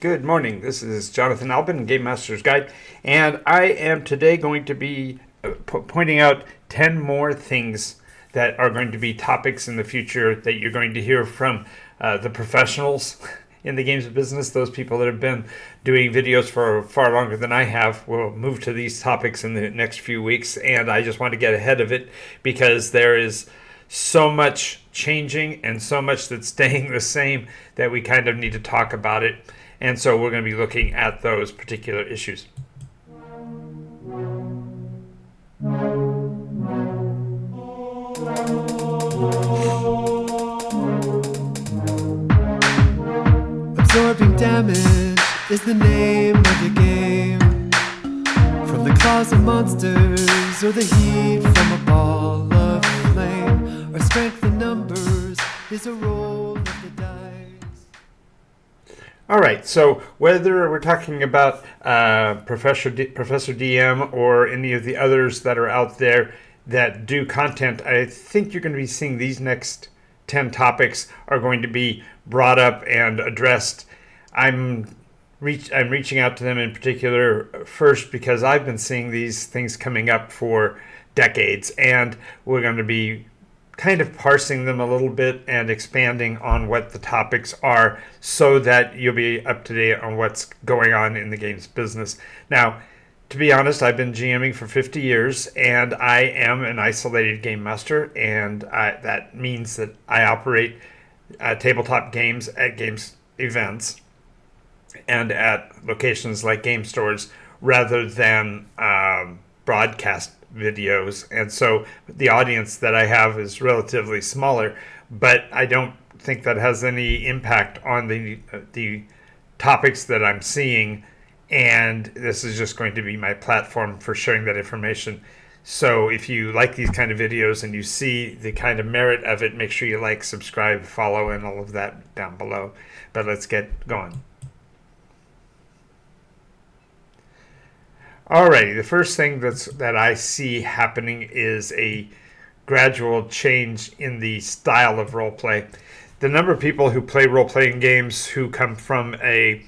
Good morning. This is Jonathan Albin, Game Master's Guide, and I am today going to be pointing out 10 more things that are going to be topics in the future that you're going to hear from the professionals in the games business. Those people that have been doing videos for far longer than I have will move to these topics in the next few weeks, and I just want to get ahead of it because there is so much changing and so much that's staying the same that we kind of need to talk about it. And so we're going to be looking at those particular issues. Absorbing damage is the name of your game. From the claws of monsters or the heat from a ball of flame, or strength in numbers is a roll of the dice. All right, so whether we're talking about Professor DM or any of the others that are out there that do content, I think you're going to be seeing these next 10 topics are going to be brought up and addressed. I'm reaching out to them in particular first because I've been seeing these things coming up for decades, and we're going to be kind of parsing them a little bit and expanding on what the topics are so that you'll be up to date on what's going on in the games business. Now, to be honest, I've been GMing for 50 years and I am an isolated game master, and that means that I operate tabletop games at games events and at locations like game stores rather than broadcast videos, and so the audience that I have is relatively smaller, but I don't think that has any impact on the topics that I'm seeing, and this is just going to be my platform for sharing that information. So if you like these kind of videos and you see the kind of merit of it, make sure you like, subscribe, follow, and all of that down below. But let's get going. Alrighty, the first thing that I see happening is a gradual change in the style of roleplay. The number of people who play role-playing games who come from a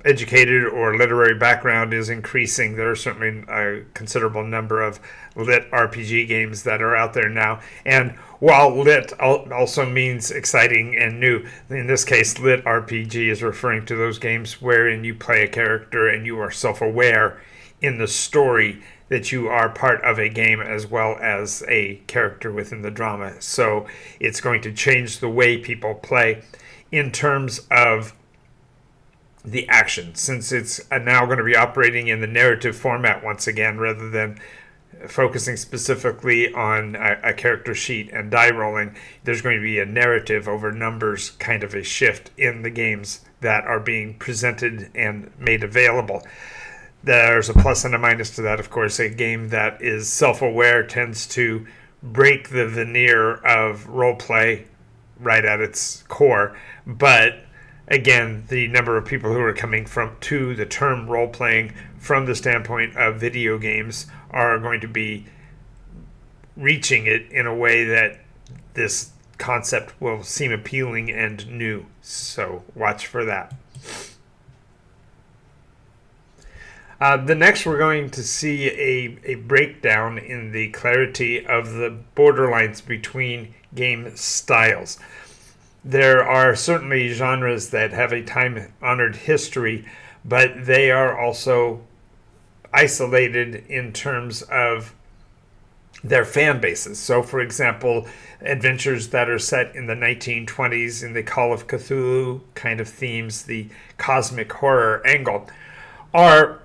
educated or literary background is increasing. There are certainly a considerable number of lit RPG games that are out there now. And while lit also means exciting and new, in this case, lit RPG is referring to those games wherein you play a character and you are self-aware in the story that you are part of a game as well as a character within the drama. So it's going to change the way people play in terms of the action, since it's now going to be operating in the narrative format once again rather than focusing specifically on a character sheet and die rolling. There's going to be a narrative over numbers kind of a shift in the games that are being presented and made available. There's a plus and a minus to that, of course. A game that is self-aware tends to break the veneer of roleplay right at its core, but again, the number of people who are coming to the term role-playing from the standpoint of video games are going to be reaching it in a way that this concept will seem appealing and new. So watch for that. The next, we're going to see a breakdown in the clarity of the borderlines between game styles. There are certainly genres that have a time-honored history, but they are also isolated in terms of their fan bases. So, for example, adventures that are set in the 1920s in the Call of Cthulhu kind of themes, the cosmic horror angle, are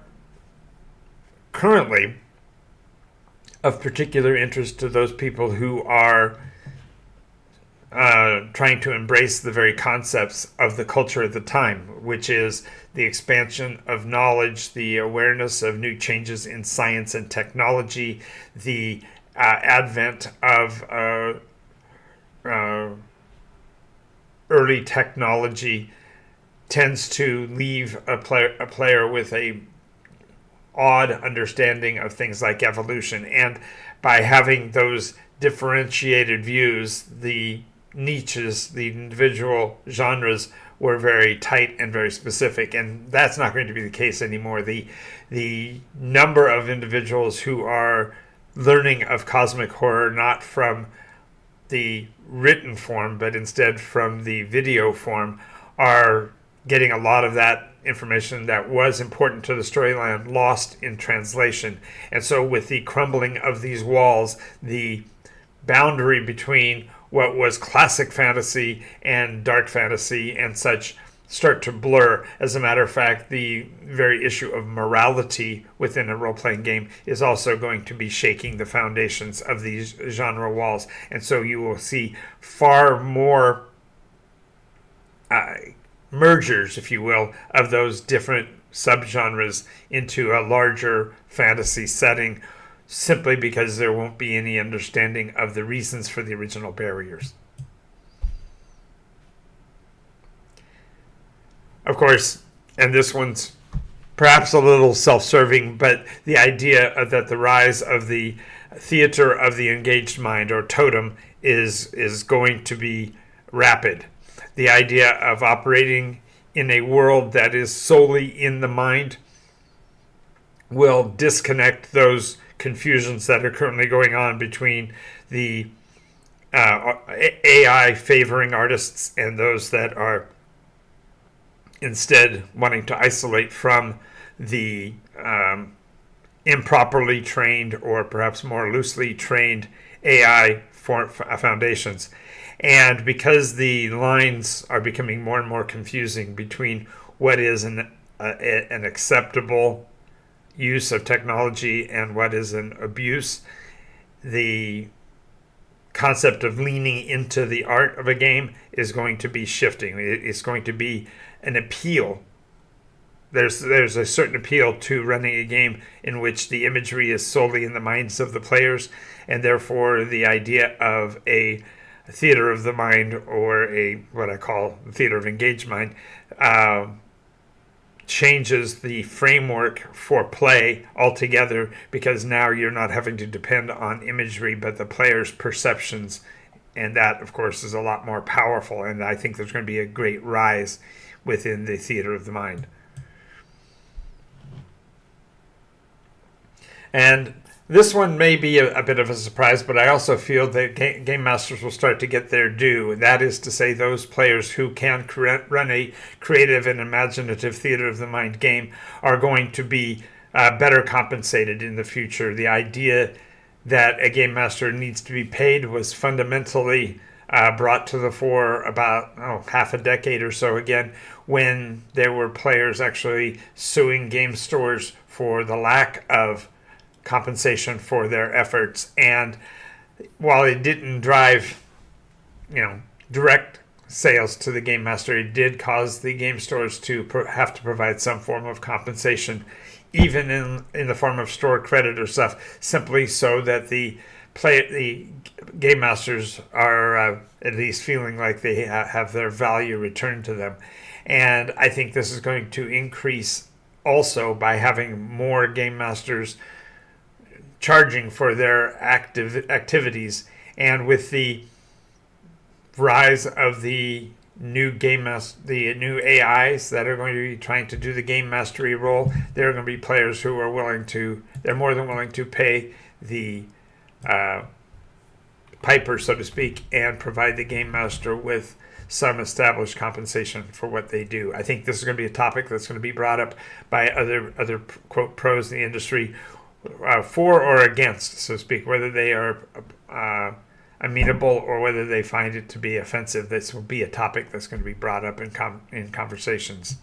currently of particular interest to those people who are trying to embrace the very concepts of the culture at the time, which is the expansion of knowledge, the awareness of new changes in science and technology, the advent of early technology tends to leave a player with a odd understanding of things like evolution. And by having those differentiated views, the niches, the individual genres, were very tight and very specific, and that's not going to be the case anymore. The number of individuals who are learning of cosmic horror not from the written form but instead from the video form are getting a lot of that information that was important to the storyline lost in translation. And so with the crumbling of these walls, the boundary between what was classic fantasy and dark fantasy and such start to blur. As a matter of fact, the very issue of morality within a role-playing game is also going to be shaking the foundations of these genre walls. And so you will see far more mergers, if you will, of those different subgenres into a larger fantasy setting, simply because there won't be any understanding of the reasons for the original barriers. Of course, and this one's perhaps a little self-serving, but the idea that the rise of the theater of the engaged mind, or totem, is going to be rapid. The idea of operating in a world that is solely in the mind will disconnect those confusions that are currently going on between the AI favoring artists and those that are instead wanting to isolate from the improperly trained or perhaps more loosely trained AI foundations. And because the lines are becoming more and more confusing between what is an acceptable use of technology and what is an abuse, the concept of leaning into the art of a game is going to be shifting. It's going to be an appeal. There's a certain appeal to running a game in which the imagery is solely in the minds of the players, and therefore the idea of a theater of the mind, or a what I call theater of engaged mind, changes the framework for play altogether, because now you're not having to depend on imagery but the player's perceptions, and that of course is a lot more powerful, and I think there's going to be a great rise within the theater of the mind. And this one may be a bit of a surprise, but I also feel that game masters will start to get their due. And that is to say, those players who can run a creative and imaginative theater of the mind game are going to be better compensated in the future. The idea that a game master needs to be paid was fundamentally brought to the fore about half a decade or so again, when there were players actually suing game stores for the lack of compensation for their efforts. And while it didn't drive direct sales to the game master, it did cause the game stores to have to provide some form of compensation, even in the form of store credit or stuff, simply so that the game masters are at least feeling like they have their value returned to them. And I think this is going to increase also by having more game masters charging for their activities, and with the rise of the new the new AIs that are going to be trying to do the game mastery role, there are going to be players who are they're more than willing to pay the piper, so to speak, and provide the game master with some established compensation for what they do. I think this is going to be a topic that's going to be brought up by other quote pros in the industry, for or against, so to speak, whether they are amenable or whether they find it to be offensive. This will be a topic that's going to be brought up in conversations.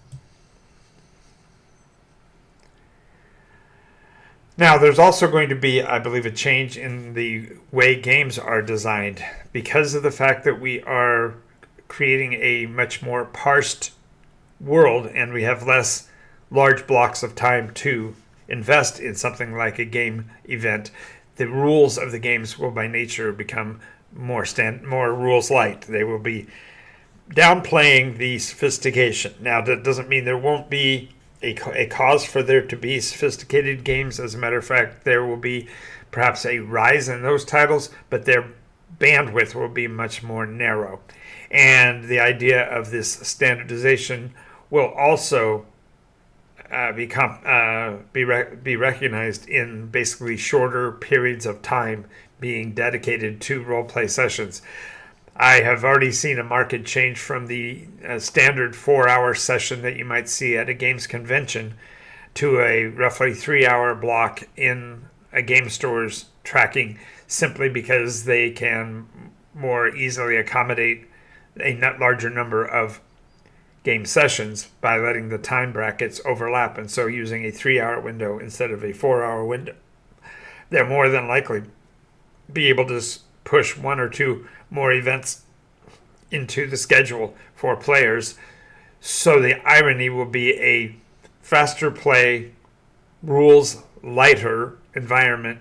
Now, there's also going to be, I believe, a change in the way games are designed because of the fact that we are creating a much more parsed world, and we have less large blocks of time to invest in something like a game event. The rules of the games will by nature become more rules light. They will be downplaying the sophistication. Now, that doesn't mean there won't be a cause for there to be sophisticated games. As a matter of fact, there will be perhaps a rise in those titles, but they're bandwidth will be much more narrow. And the idea of this standardization will also be recognized in basically shorter periods of time being dedicated to role play sessions. I have already seen a market change from the standard 4-hour session that you might see at a games convention to a roughly 3-hour block in a game store's tracking, simply because they can more easily accommodate a larger number of game sessions by letting the time brackets overlap, and so using a 3-hour window instead of a 4-hour window. They're more than likely be able to push 1 or 2 more events into the schedule for players. So the irony will be a faster play, rules lighter environment,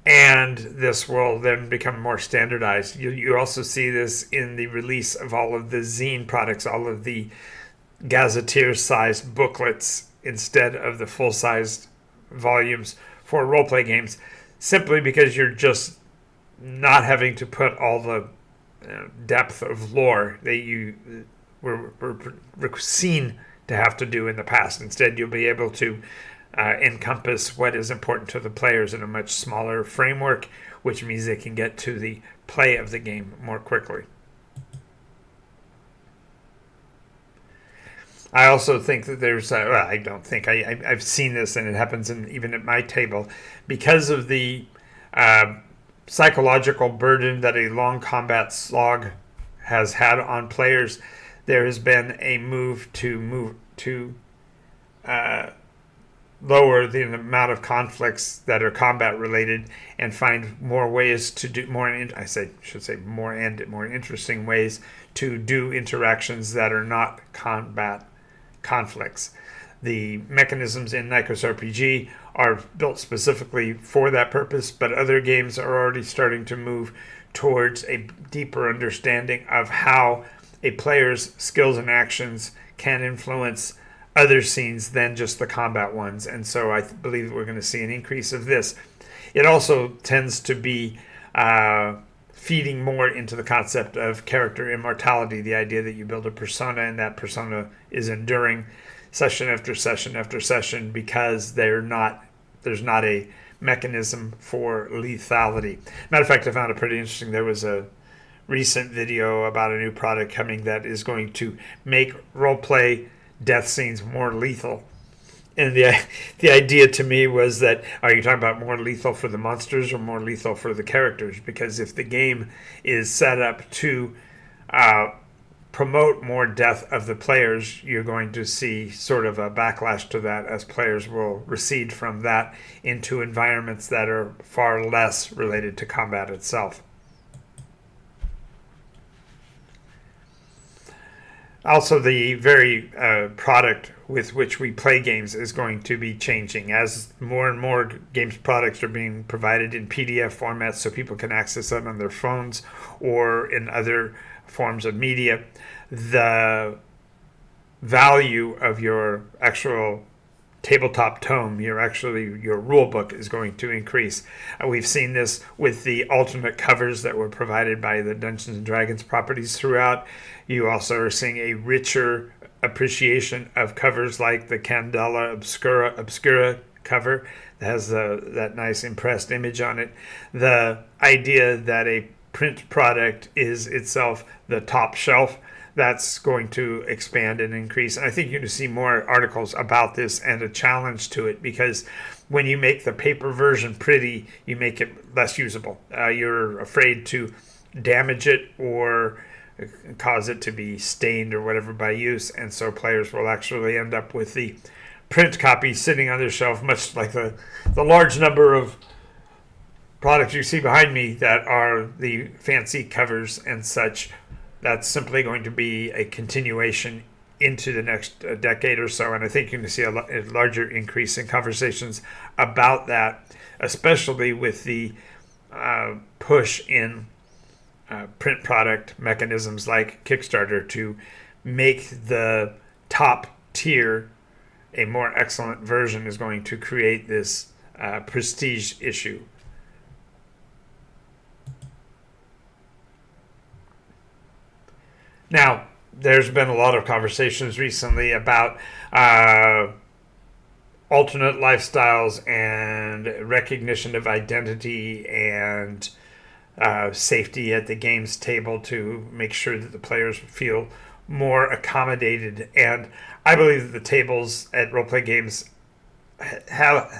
and this will then become more standardized. You also see this in the release of all of the zine products, all of the gazetteer-sized booklets instead of the full-sized volumes for role-play games, simply because you're just not having to put all the depth of lore that you were seen to have to do in the past. Instead, you'll be able to encompass what is important to the players in a much smaller framework, which means they can get to the play of the game more quickly. I also think that there's, I don't think, I've seen this, and it happens even at my table, because of the psychological burden that a long combat slog has had on players. There has been a move to lower the amount of conflicts that are combat related and find more ways to do more. More interesting ways to do interactions that are not combat conflicts. The mechanisms in NycosRPG are built specifically for that purpose, but other games are already starting to move towards a deeper understanding of how a player's skills and actions can influence other scenes than just the combat ones. And so I believe we're going to see an increase of this. It also tends to be feeding more into the concept of character immortality, the idea that you build a persona and that persona is enduring session after session after session, because there's not a mechanism for lethality. Matter of fact, I found it pretty interesting. There was a recent video about a new product coming that is going to make roleplay death scenes more lethal. And the idea to me was that, are you talking about more lethal for the monsters or more lethal for the characters? Because if the game is set up to promote more death of the players, you're going to see sort of a backlash to that, as players will recede from that into environments that are far less related to combat itself. Also, the very product with which we play games is going to be changing as more and more games products are being provided in PDF formats so people can access them on their phones or in other forms of media. The value of your actual tabletop tome, your rule book, is going to increase. We've seen this with the alternate covers that were provided by the Dungeons and Dragons properties throughout. You also are seeing a richer appreciation of covers like the Candela Obscura cover that has that nice impressed image on it. The idea that a print product is itself the top shelf, that's going to expand and increase. And I think you're going to see more articles about this and a challenge to it, because when you make the paper version pretty, you make it less usable. You're afraid to damage it or cause it to be stained or whatever by use, and so players will actually end up with the print copy sitting on their shelf, much like the large number of products you see behind me that are the fancy covers and such. That's simply going to be a continuation into the next decade or so, and I think you're going to see a larger increase in conversations about that, especially with the push in print product mechanisms like Kickstarter to make the top tier a more excellent version is going to create this prestige issue. Now, there's been a lot of conversations recently about alternate lifestyles and recognition of identity and safety at the games table to make sure that the players feel more accommodated. And I believe that the tables at roleplay games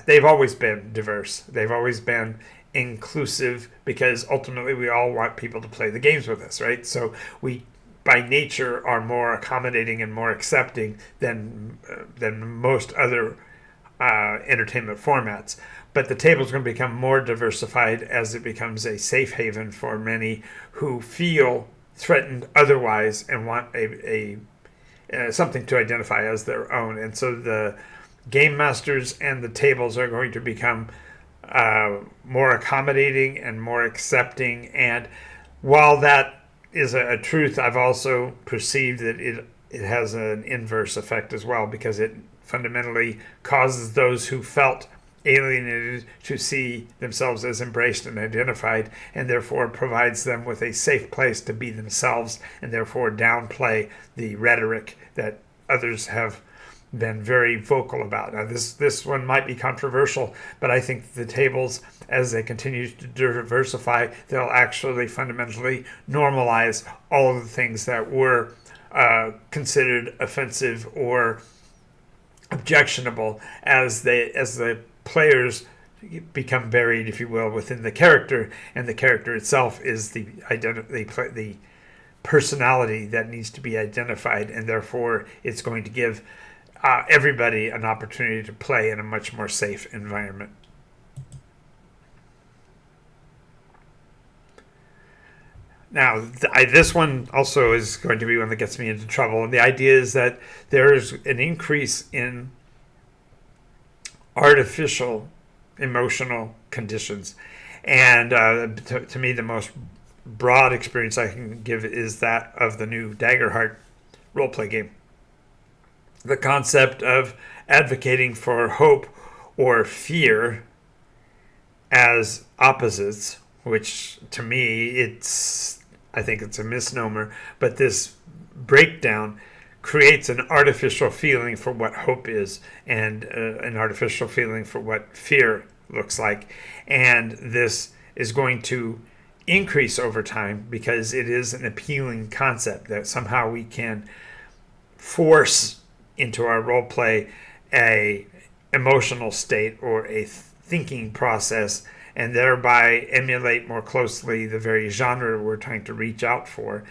they've always been diverse. They've always been inclusive because ultimately we all want people to play the games with us, right? So we by nature are more accommodating and more accepting than most other entertainment formats. But the table is going to become more diversified as it becomes a safe haven for many who feel threatened otherwise and want a something to identify as their own. And so the game masters and the tables are going to become more accommodating and more accepting. And while that is a truth, I've also perceived that it has an inverse effect as well, because it fundamentally causes those who felt alienated to see themselves as embraced and identified, and therefore provides them with a safe place to be themselves, and therefore downplay the rhetoric that others have been very vocal about. Now, this one might be controversial, but I think the tables, as they continue to diversify, they'll actually fundamentally normalize all of the things that were considered offensive or objectionable as the players become buried, if you will, within the character, and the character itself is the personality that needs to be identified, and therefore it's going to give everybody an opportunity to play in a much more safe environment. Now, this one also is going to be one that gets me into trouble. And the idea is that there is an increase in artificial emotional conditions. And to me, the most broad experience I can give is that of the new Daggerheart roleplay game. The concept of advocating for hope or fear as opposites, which to me, I think it's a misnomer, but this breakdown creates an artificial feeling for what hope is, and an artificial feeling for what fear looks like. And this is going to increase over time because it is an appealing concept that somehow we can force into our role play a emotional state or a thinking process, and thereby emulate more closely the very genre we're trying to reach out for.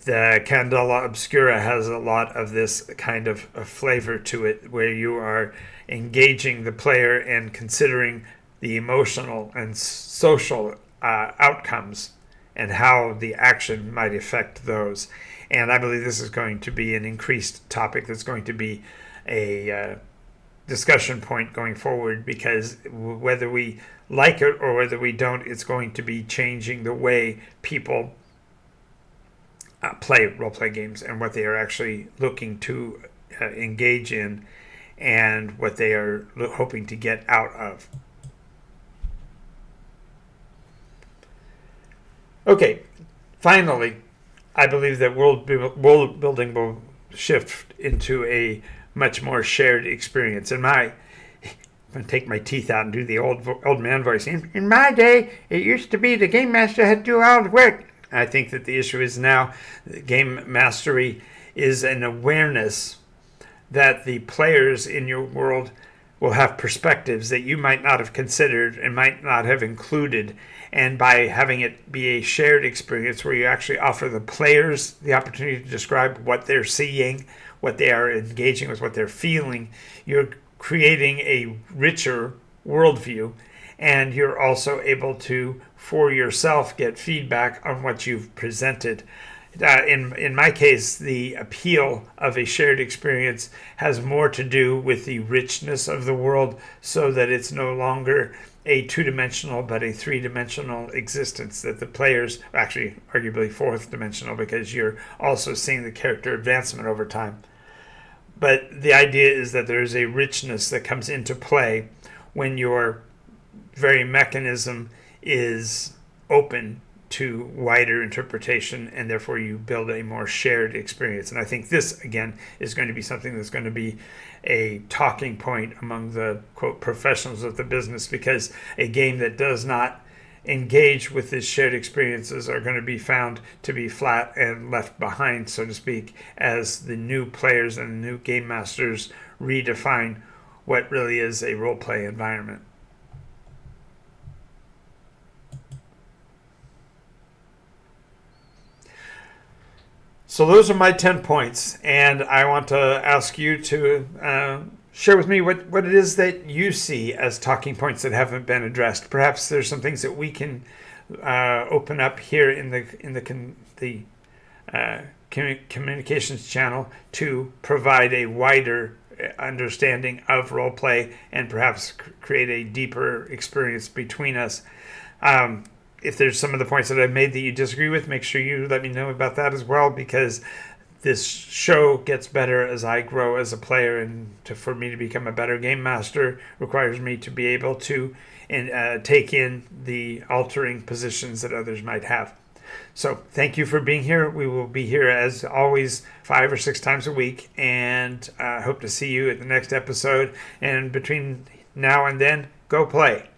The Candela Obscura has a lot of this kind of a flavor to it, where you are engaging the player and considering the emotional and social outcomes and how the action might affect those. And I believe this is going to be an increased topic that's going to be a discussion point going forward, because whether we like it or whether we don't, it's going to be changing the way people play role-play games and what they are actually looking to engage in and what they are hoping to get out of. Okay, finally, I believe that world building will shift into a much more shared experience. I'm going to take my teeth out and do the old man voice. In my day, it used to be the game master had to do all the work. I think that the issue is now game mastery is an awareness that the players in your world will have perspectives that you might not have considered and might not have included. And by having it be a shared experience where you actually offer the players the opportunity to describe what they're seeing, what they are engaging with, what they're feeling, you're creating a richer worldview. And you're also able to, for yourself, get feedback on what you've presented. In my case, the appeal of a shared experience has more to do with the richness of the world, so that it's no longer a two-dimensional but a three-dimensional existence, that the players, actually arguably fourth-dimensional, because you're also seeing the character advancement over time. But the idea is that there's a richness that comes into play when your very mechanism is open to wider interpretation, and therefore you build a more shared experience. And I think this, again, is going to be something that's going to be a talking point among the, quote, professionals of the business, because a game that does not engage with these shared experiences are going to be found to be flat and left behind, so to speak, as the new players and the new game masters redefine what really is a role-play environment. So those are my 10 points, and I want to ask you to share with me what it is that you see as talking points that haven't been addressed. Perhaps there's some things that we can open up here in the communications channel to provide a wider understanding of role play and perhaps create a deeper experience between us. If there's some of the points that I've made that you disagree with, make sure you let me know about that as well, because this show gets better as I grow as a player, and for me to become a better game master requires me to be able to take in the altering positions that others might have. So thank you for being here. We will be here as always 5 or 6 times a week, and I hope to see you at the next episode. And between now and then, go play.